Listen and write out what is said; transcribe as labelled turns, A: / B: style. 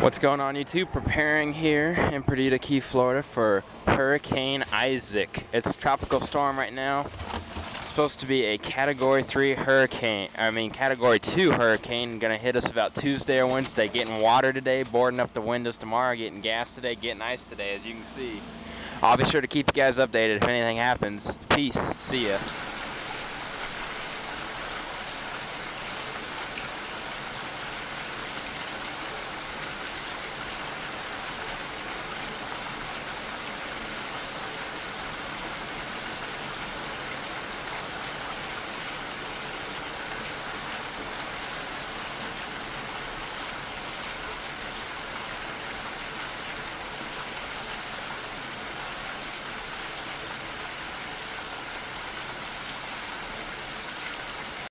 A: What's going on, YouTube? Preparing here in Perdita Key, Florida for Hurricane Isaac. It's a tropical storm right now. It's supposed to be a Category 2 hurricane, gonna hit us about Tuesday or Wednesday. Getting water today, boarding up the windows tomorrow, getting gas today, getting ice today, as you can see. I'll be sure to keep you guys updated if anything happens. Peace. See ya.